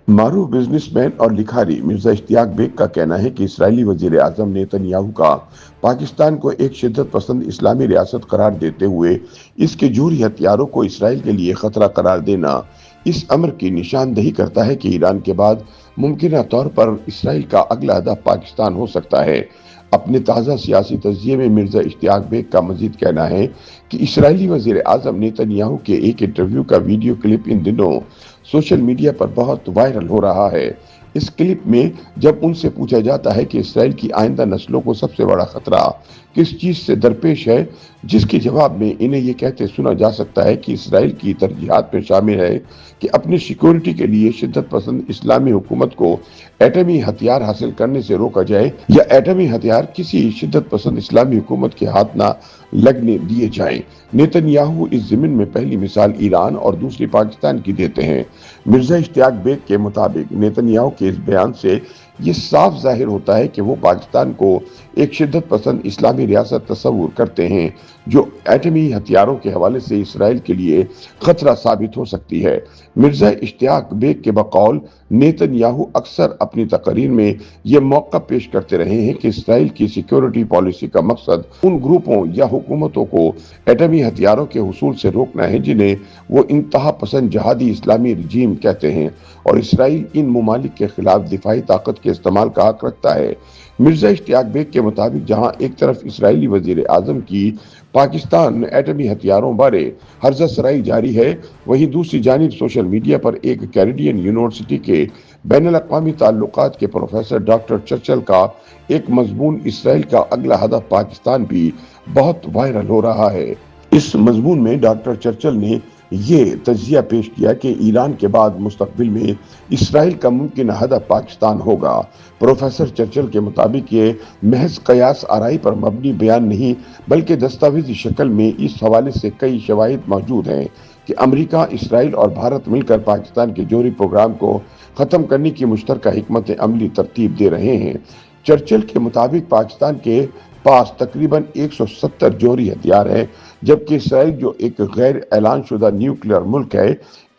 معروف business man اور لکھاری مرزا اشتیاق بیگ کا کہنا ہے کہ اسرائیلی وزیر اعظم نیتن یاہو کا پاکستان کو ایک شدت پسند اسلامی ریاست قرار دیتے ہوئے اس کے جوہری ہتھیاروں کو اسرائیل کے لیے خطرہ قرار دینا اس امر کی نشاندہی کرتا ہے کہ ایران کے بعد ممکنہ طور پر اسرائیل کا اگلا ہدف پاکستان ہو سکتا ہے۔ اپنے تازہ سیاسی تجزیے میں مرزا اشتیاق بیگ کا مزید کہنا ہے کہ اسرائیلی وزیر اعظم نیتن یاہو کے ایک انٹرویو کا ویڈیو کلپ ان دنوں سوشل میڈیا پر بہت وائرل ہو رہا ہے۔ اس کلپ میں جب ان سے پوچھا جاتا ہے کہ اسرائیل کی آئندہ نسلوں کو سب سے بڑا خطرہ کس چیز سے درپیش ہے، جس کے جواب میں انہیں یہ کہتے سنا جا سکتا ہے کہ اسرائیل کی ترجیحات میں شامل ہے کہ اپنی سیکیورٹی کے لیے شدت پسند اسلامی حکومت کو ایٹمی ہتھیار حاصل کرنے سے روکا جائے یا ایٹمی ہتھیار کسی شدت پسند اسلامی حکومت کے ہاتھ نہ لگنے دیے جائیں۔ نیتن یاہو اس ضمن میں پہلی مثال ایران اور دوسری پاکستان کی دیتے ہیں۔ مرزا اشتیاق بیگ کے مطابق نیتن یاہو کے اس بیان سے یہ صاف ظاہر ہوتا ہے کہ وہ پاکستان کو ایک شدت پسند اسلامی ریاست تصور کرتے ہیں جو ایٹمی ہتھیاروں کے حوالے سے اسرائیل کے لیے خطرہ ثابت ہو سکتی ہے۔ مرزا اشتیاق بیگ کے بقول نیتن یاہو اکثر اپنی تقاریر میں یہ موقع پیش کرتے رہے ہیں کہ اسرائیل کی سیکیورٹی پالیسی کا مقصد ان گروپوں یا حکومتوں کو ایٹمی ہتھیاروں کے حصول سے روکنا ہے جنہیں وہ انتہا پسند جہادی اسلامی رجیم کہتے ہیں، اور اسرائیل ان ممالک کے خلاف دفاعی طاقت کے استعمال کا حق رکھتا ہے۔ مرزا اشتیاق بیگ کے مطابق جہاں ایک طرف اسرائیلی وزیر اعظم کی پاکستان ایٹمی ہتھیاروں بارے ہرزہ سرائی جاری ہے، وہیں دوسری جانب سوشل میڈیا پر ایک کینیڈین یونیورسٹی کے بین الاقوامی تعلقات کے پروفیسر ڈاکٹر چرچل کا ایک مضمون اسرائیل کا اگلا ہدف پاکستان بھی بہت وائرل ہو رہا ہے۔ اس مضمون میں ڈاکٹر چرچل نے یہ تجزیہ پیش کیا کہ ایران کے بعد مستقبل میں اسرائیل کا ممکنہ ہدف پاکستان ہوگا۔ پروفیسر چرچل کے مطابق یہ محض قیاس آرائی پر مبنی بیان نہیں بلکہ دستاویزی شکل میں اس حوالے سے کئی شواہد موجود ہیں کہ امریکہ، اسرائیل اور بھارت مل کر پاکستان کے جوہری پروگرام کو ختم کرنے کی مشترکہ حکمت عملی ترتیب دے رہے ہیں۔ چرچل کے مطابق پاکستان کے پاس تقریباً 170 جوہری ہتھیار ہیں، جبکہ اسرائیل جو ایک غیر اعلان شدہ نیوکلیئر ملک ہے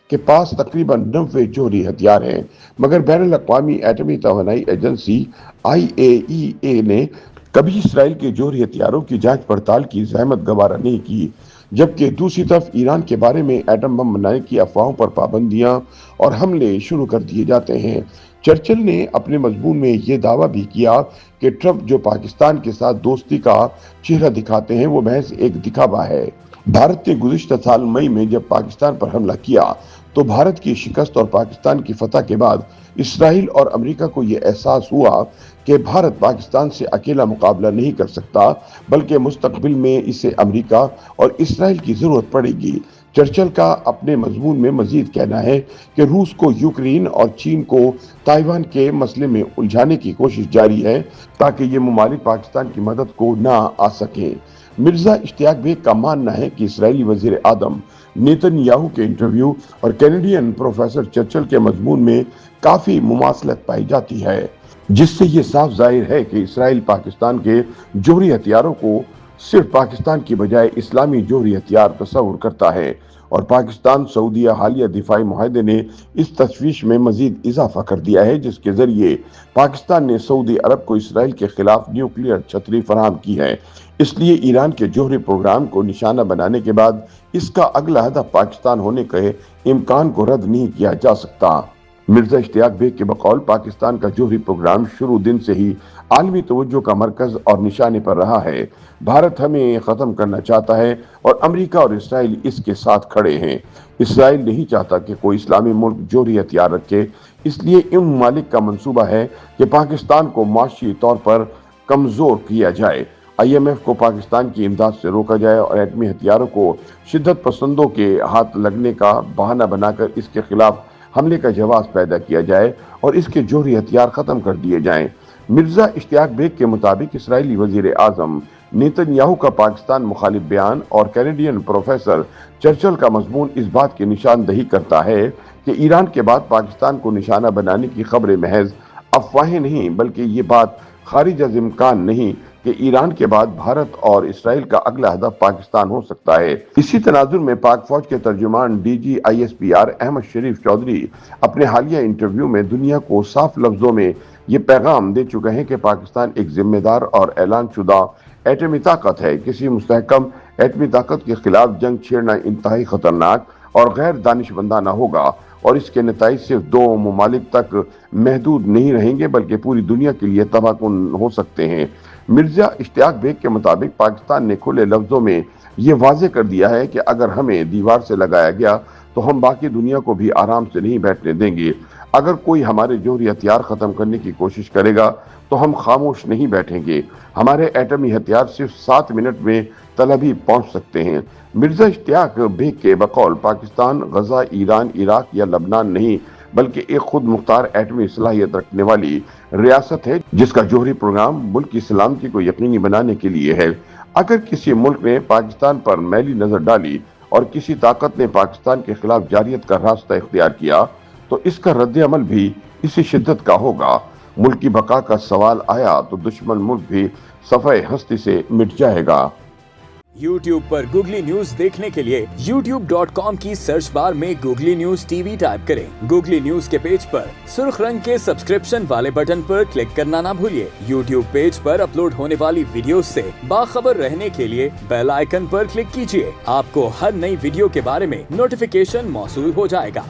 کے پاس تقریباً 90 جوہری ہتھیار ہیں، مگر بین الاقوامی ایٹمی توانائی ایجنسی IAEA نے کبھی اسرائیل کے جوہری ہتھیاروں کی جانچ پڑتال کی زحمت گوارا نہیں کی، جبکہ دوسری طرف ایران کے بارے میں ایٹم بم بنانے کی افواہوں پر پابندیاں اور حملے شروع کر دیے جاتے ہیں۔ چرچل نے اپنے مضمون میں یہ دعویٰ بھی کیا کہ ٹرمپ جو پاکستان کے ساتھ دوستی کا چہرہ دکھاتے ہیں وہ محض ایک دکھاوا ہے۔ بھارت نے گزشتہ سال مئی میں جب پاکستان پر حملہ کیا تو بھارت کی شکست اور پاکستان کی فتح کے بعد اسرائیل اور امریکہ کو یہ احساس ہوا کہ بھارت پاکستان سے اکیلا مقابلہ نہیں کر سکتا بلکہ مستقبل میں اسے امریکہ اور اسرائیل کی ضرورت پڑے گی۔ چرچل کا اپنے مضمون میں مزید کہنا ہے کہ روس کو یوکرین اور چین کو تائیوان کے مسئلے میں الجھانے کی کوشش جاری ہے تاکہ یہ ممالک پاکستان کی مدد کو نہ آ سکیں۔ مرزا اشتیاق بیگ کا ماننا ہے کہ اسرائیلی وزیر اعظم نیتن یاہو کے انٹرویو اور کینیڈین پروفیسر چرچل کے مضمون میں کافی مماثلت پائی جاتی ہے، جس سے یہ صاف ظاہر ہے کہ اسرائیل پاکستان کے جوہری ہتھیاروں کو صرف پاکستان کی بجائے اسلامی جوہری ہتھیار تصور کرتا ہے، اور پاکستان سعودیہ حالیہ دفاعی معاہدے نے اس تشویش میں مزید اضافہ کر دیا ہے جس کے ذریعے پاکستان نے سعودی عرب کو اسرائیل کے خلاف نیوکلیئر چھتری فراہم کی ہے۔ اس لیے ایران کے جوہری پروگرام کو نشانہ بنانے کے بعد اس کا اگلا ہدف پاکستان ہونے کے امکان کو رد نہیں کیا جا سکتا۔ مرزا اشتیاق بیگ کے بقول پاکستان کا جوہری پروگرام شروع دن سے ہی عالمی توجہ کا مرکز اور نشانے پر رہا ہے۔ بھارت ہمیں ختم کرنا چاہتا ہے اور امریکہ اور اسرائیل اس کے ساتھ کھڑے ہیں۔ اسرائیل نہیں چاہتا کہ کوئی اسلامی ملک جوہری ہتھیار رکھے، اس لیے ان ممالک کا منصوبہ ہے کہ پاکستان کو معاشی طور پر کمزور کیا جائے، IMF کو پاکستان کی امداد سے روکا جائے اور ایٹمی ہتھیاروں کو شدت پسندوں کے ہاتھ لگنے کا بہانہ بنا کر اس کے خلاف حملے کا جواز پیدا کیا جائے اور اس کے جوہری ہتھیار ختم کر دیے جائیں۔ مرزا اشتیاق بیگ کے مطابق اسرائیلی وزیر اعظم نیتن یاہو کا پاکستان مخالف بیان اور کینیڈین پروفیسر چرچل کا مضمون اس بات کی نشاندہی کرتا ہے کہ ایران کے بعد پاکستان کو نشانہ بنانے کی خبریں محض افواہیں نہیں بلکہ یہ بات خارج از امکان نہیں کہ ایران کے بعد بھارت اور اسرائیل کا اگلا ہدف پاکستان ہو سکتا ہے۔ اسی تناظر میں پاک فوج کے ترجمان ڈی جی ISPR احمد شریف چودھری اپنے حالیہ انٹرویو میں دنیا کو صاف لفظوں میں یہ پیغام دے چکے ہیں کہ پاکستان ایک ذمہ دار اور اعلان شدہ ایٹمی طاقت ہے۔ کسی مستحکم ایٹمی طاقت کے خلاف جنگ چھیڑنا انتہائی خطرناک اور غیر دانشمندانہ ہوگا، اور اس کے نتائج صرف دو ممالک تک محدود نہیں رہیں گے بلکہ پوری دنیا کے لیے تباہ کن ہو سکتے ہیں۔ مرزا اشتیاق بیگ کے مطابق پاکستان نے کھلے لفظوں میں یہ واضح کر دیا ہے کہ اگر ہمیں دیوار سے لگایا گیا تو ہم باقی دنیا کو بھی آرام سے نہیں بیٹھنے دیں گے۔ اگر کوئی ہمارے جوہری ہتھیار ختم کرنے کی کوشش کرے گا تو ہم خاموش نہیں بیٹھیں گے۔ ہمارے ایٹمی ہتھیار صرف 7 منٹ میں تل ابیب پہنچ سکتے ہیں۔ مرزا اشتیاق بیگ کے بقول پاکستان غزہ، ایران، عراق یا لبنان نہیں بلکہ ایک خود مختار ایٹمی صلاحیت رکھنے والی ریاست ہے جس کا جوہری پروگرام ملک کی سلامتی کو یقینی بنانے کے لیے ہے۔ اگر کسی ملک نے پاکستان پر میلی نظر ڈالی اور کسی طاقت نے پاکستان کے خلاف جارحیت کا راستہ اختیار کیا تو اس کا رد عمل بھی اسی شدت کا ہوگا۔ ملک کی بقا کا سوال آیا تو دشمن ملک بھی صفحہ ہستی سے مٹ جائے گا۔ YouTube پر گوگلی نیوز دیکھنے کے لیے youtube.com کی سرچ بار میں گوگلی نیوز TV ٹائپ کریں۔ گوگلی نیوز کے پیج پر سرخ رنگ کے سبسکرپشن والے بٹن پر کلک کرنا نہ بھولیے۔ YouTube پیج پر اپلوڈ ہونے والی ویڈیوز سے باخبر رہنے کے لیے بیل آئیکن پر کلک کیجیے۔ آپ کو ہر نئی ویڈیو کے بارے میں نوٹیفیکیشن موصول ہو جائے گا۔